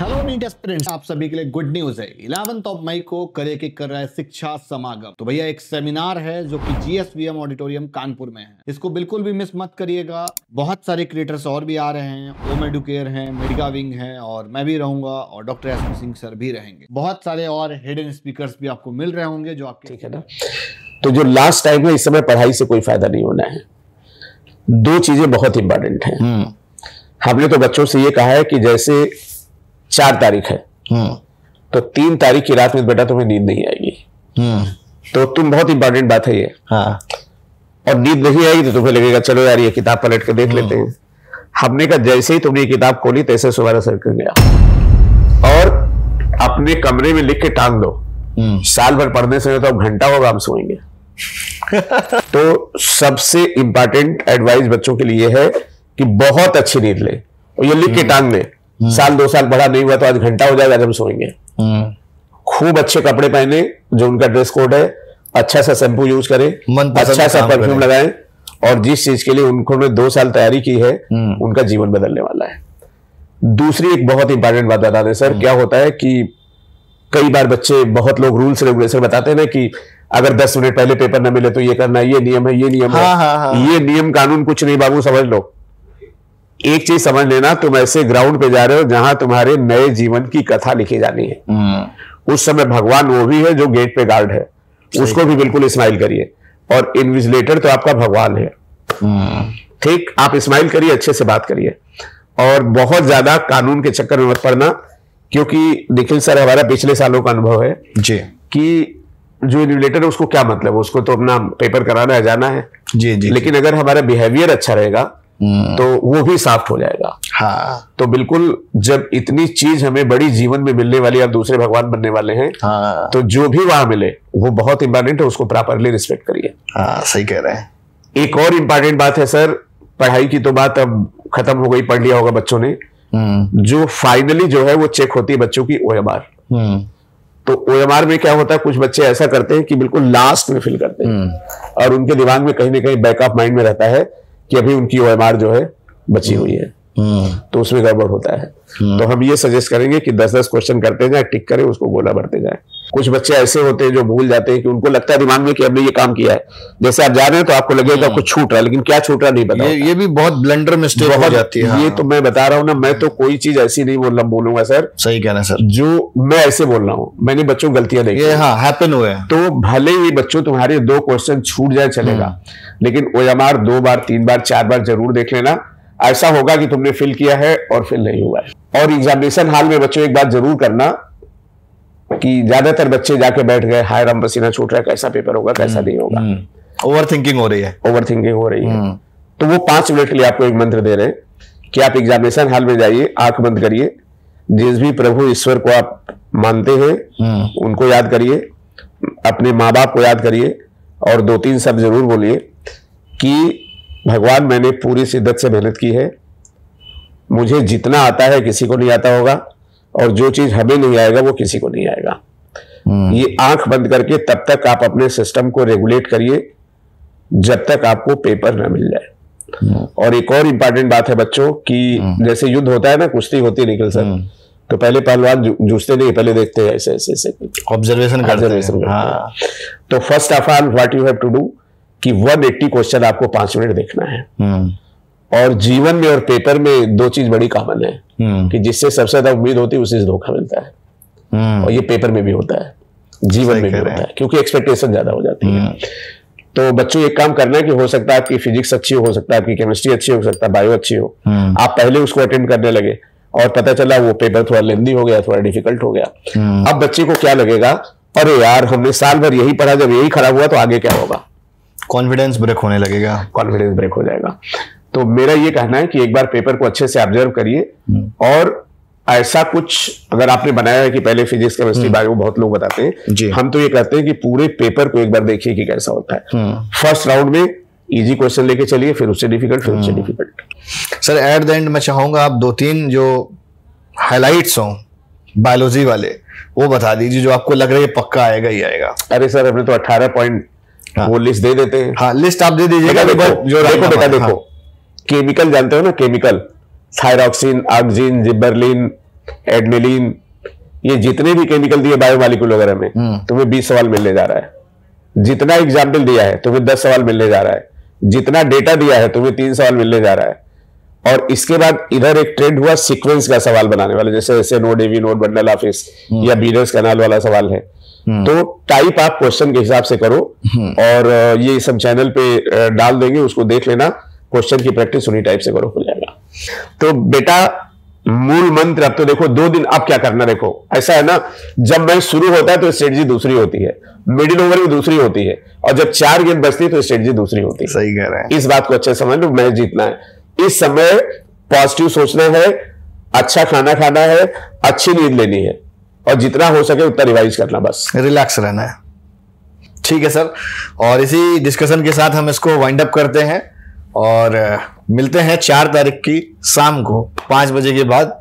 Hello NEET aspirants, आप सभी के लिए गुड न्यूज है। 11 मई को करेके कर रहा है शिक्षा समागम। तो भैया एक सेमिनार है जो कि GSVM ऑडिटोरियम कानपुर में है। इसको बिल्कुल भी मिस मत करिएगा। बहुत सारे क्रिएटर्स और भी आ रहे हैं, ओम एडुकेयर हैं, मेडिका विंग है और मैं भी रहूंगा और डॉक्टर SP सिंह सर भी रहेंगे। बहुत सारे और हिडन स्पीकर्स भी आपको मिल रहे होंगे जो आपके, ठीक है ना। तो जो लास्ट टाइम है, इस समय पढ़ाई से कोई फायदा नहीं होना है। दो चीजें बहुत इंपॉर्टेंट हैं। हमने तो बच्चों से ये कहा है कि जैसे 4 तारीख है तो 3 तारीख की रात में बेटा तुम्हें नींद नहीं आएगी। तो तुम बहुत इंपॉर्टेंट बात है ये। हाँ। और नींद नहीं आएगी तो तुम्हें लगेगा चलो यार ये किताब पलट के देख लेते हैं। हमने कहा जैसे ही तुमने ये किताब खोली तैसे सुबह सर कर गया और अपने कमरे में लिख के टांग दो। साल भर पढ़ने से तो अब घंटा होगा हम सोएंगे। तो सबसे इंपॉर्टेंट एडवाइस बच्चों के लिए है कि बहुत अच्छी नींद ले और ये लिख के टांग ले। साल 2 साल पढ़ा नहीं हुआ तो आज घंटा हो जाएगा जब सोएंगे। खूब अच्छे कपड़े पहने जो उनका ड्रेस कोड है, अच्छा सा शैम्पू यूज करें, अच्छा सा परफ्यूम लगाएं और जिस चीज के लिए उन्होंने 2 साल तैयारी की है उनका जीवन बदलने वाला है। दूसरी एक बहुत इंपॉर्टेंट बात बता दें सर, क्या होता है कि कई बार बच्चे, बहुत लोग रूल्स रेगुलेशन बताते हैं ना कि अगर 10 मिनट पहले पेपर न मिले तो ये करना, ये नियम है, ये नियम है। ये नियम कानून कुछ नहीं बाबू, समझ लो। एक चीज समझ लेना, तुम ऐसे ग्राउंड पे जा रहे हो जहां तुम्हारे नए जीवन की कथा लिखी जानी है। उस समय भगवान वो भी है जो गेट पे गार्ड है, उसको भी बिल्कुल स्माइल करिए। और इन्विजिलेटर तो आपका भगवान है। ठीक, आप स्माइल करिए, अच्छे से बात करिए और बहुत ज्यादा कानून के चक्कर में मत पड़ना, क्योंकि निखिल सर हमारा पिछले सालों का अनुभव है जी कि जो इन्विजिलेटर है उसको क्या मतलब, उसको तो अपना पेपर कराना है, जाना है जी जी। लेकिन अगर हमारा बिहेवियर अच्छा रहेगा तो वो भी सॉफ्ट हो जाएगा। हाँ। तो बिल्कुल जब इतनी चीज हमें बड़ी जीवन में मिलने वाली, आप दूसरे भगवान बनने वाले हैं। हाँ। तो जो भी वहां मिले वो बहुत इंपॉर्टेंट है, उसको प्रॉपरली रिस्पेक्ट करिए। हाँ, सही कह रहे हैं। एक और इंपॉर्टेंट बात है सर, पढ़ाई की तो बात अब खत्म हो गई, पढ़ लिया होगा बच्चों ने। जो फाइनली जो है वो चेक होती है बच्चों की OMR। तो OMR में क्या होता है, कुछ बच्चे ऐसा करते हैं कि बिल्कुल लास्ट में फिल करते हैं और उनके दिमाग में कहीं ना कहीं बैकअप माइंड में रहता है कि अभी उनकी OMR जो है बची हुई है। तो उसमें गड़बड़ होता है। तो हम ये सजेस्ट करेंगे कि 10-10 क्वेश्चन करते जाए, टिक करें, उसको गोला बढ़ते जाए। कुछ बच्चे ऐसे होते हैं जो भूल जाते हैं कि उनको लगता है दिमाग में कि हमने ये काम किया है। जैसे आप जा रहे हैं तो आपको लगेगा कुछ छूट रहा है, लेकिन क्या छूट रहा नहीं पता। ये भी बहुत ब्लंडर मिस्टेक हो जाती है। ये तो मैं बता रहा हूँ ना, मैं तो कोई चीज ऐसी नहीं बोलूंगा सर। सही कहना सर, जो मैं ऐसे बोल रहा हूँ, मैंने बच्चों गलतियां देखी, हैपन हुए। तो भले ही बच्चों तुम्हारे 2 क्वेश्चन छूट जाए चलेगा, लेकिन OMR 2 बार 3 बार 4 बार जरूर देख लेना। ऐसा होगा कि तुमने फिल किया है और फिल नहीं हुआ है। और एग्जामिनेशन हॉल में बच्चों एक बात जरूर करना कि ज्यादातर बच्चे जाके बैठ गए, हाय राम पसीना छूट रहा है, कैसा पेपर होगा, कैसा नहीं होगा। ओवर थिंकिंग हो रही है, तो वो 5 मिनट के लिए आपको एक मंत्र दे रहे हैं कि आप एग्जामिनेशन हॉल में जाइए, आंख बंद करिए, जिस भी प्रभु ईश्वर को आप मानते हैं उनको याद करिए, अपने माँ बाप को याद करिए और 2-3 शब्द जरूर बोलिए कि भगवान मैंने पूरी शिद्दत से मेहनत की है, मुझे जितना आता है किसी को नहीं आता होगा और जो चीज हमें नहीं आएगा वो किसी को नहीं आएगा। ये आंख बंद करके तब तक आप अपने सिस्टम को रेगुलेट करिए जब तक आपको पेपर ना मिल जाए। और एक और इंपॉर्टेंट बात है बच्चों कि जैसे युद्ध होता है ना, कुश्ती होती है निखिल सर, तो पहले पहलवान जूझते नहीं, पहले देखते हैं ऐसे ऐसे ऑब्जर्वेशन करते हैं। हाँ। तो first of all what you have to do कि 180 क्वेश्चन आपको 5 मिनट देखना है। और जीवन में और पेपर में 2 चीज बड़ी कॉमन है कि जिससे सबसे ज्यादा उम्मीद होती है उसी से धोखा मिलता है। और ये पेपर में भी होता है, जीवन में भी होता है, क्योंकि एक्सपेक्टेशन ज्यादा हो जाती है। तो बच्चों एक काम करना है कि हो सकता है आपकी फिजिक्स अच्छी हो सकता है आपकी केमिस्ट्री अच्छी हो सकता है बायो अच्छी हो, आप पहले उसको अटेंड करने लगे और पता चला वो पेपर थोड़ा लेंदी हो गया, थोड़ा डिफिकल्ट हो गया। अब बच्चे को क्या लगेगा, अरे यार हमने साल भर यही पढ़ा, जब यही खराब हुआ तो आगे क्या होगा। कॉन्फिडेंस ब्रेक होने लगेगा, कॉन्फिडेंस ब्रेक हो जाएगा। तो मेरा ये कहना है कि एक बार पेपर को अच्छे से ऑब्जर्व करिए और ऐसा कुछ अगर आपने बनाया है कि पहले फिजिक्स केमिस्ट्री बायो, बहुत लोग बताते हैं, हम तो ये कहते हैं कि पूरे पेपर को एक बार देखिए कि कैसा होता है। फर्स्ट राउंड में इजी क्वेश्चन लेके चलिए, फिर उससे डिफिकल्ट, फिर उससे difficult. Sir at the end मैं चाहूंगा आप 2-3 जो हाइलाइट्स हों बायोलॉजी वाले वो बता दीजिए जो आपको लग रहा है पक्का आएगा ही आएगा। अरे सर हमने तो 18 पॉइंट वो लिस्ट दे देते हैं। हाँ, लिस्ट आप दे दीजिएगा। देखो बेटा, केमिकल जानते हो ना, केमिकल थायरॉक्सिन, ऑक्सिन, जिबरलिन, एडनेलिन, ये जितने भी केमिकल दिए बायोमॉलिक्यूल वगैरह में, तुम्हें 20 सवाल मिलने जा रहा है। जितना एग्जाम्पल दिया है तुम्हें 10 सवाल मिलने जा रहा है। जितना डेटा दिया है तुम्हें 3 सवाल मिलने जा रहा है। और इसके बाद इधर एक ट्रेंड हुआ सीक्वेंस का सवाल बनाने वाला, जैसे node AV node bundle of His या बीनर्स कैनाल वाला सवाल है। तो टाइप आप क्वेश्चन के हिसाब से करो और ये सब चैनल पे डाल देंगे, उसको देख लेना। क्वेश्चन की प्रैक्टिस उन्हीं टाइप से करो, हो जाएगा। तो बेटा मूल मंत्र अब तो देखो 2 दिन अब क्या करना, देखो ऐसा है ना, जब मैच शुरू होता है तो स्ट्रेटजी दूसरी होती है, मिडिल ओवर में दूसरी होती है, और जब 4 गेंद बचती है तो स्ट्रेटजी दूसरी होती है। सही कह रहे हैं। इस बात को अच्छे समझ लो, मैच जीतना है। इस समय पॉजिटिव सोचना है, अच्छा खाना खाना है, अच्छी नींद लेनी है, और जितना हो सके उतना रिवाइज करना, बस रिलैक्स रहना है। ठीक है सर, और इसी डिस्कशन के साथ हम इसको वाइंड अप करते हैं और मिलते हैं 4 तारीख की शाम को 5 बजे के बाद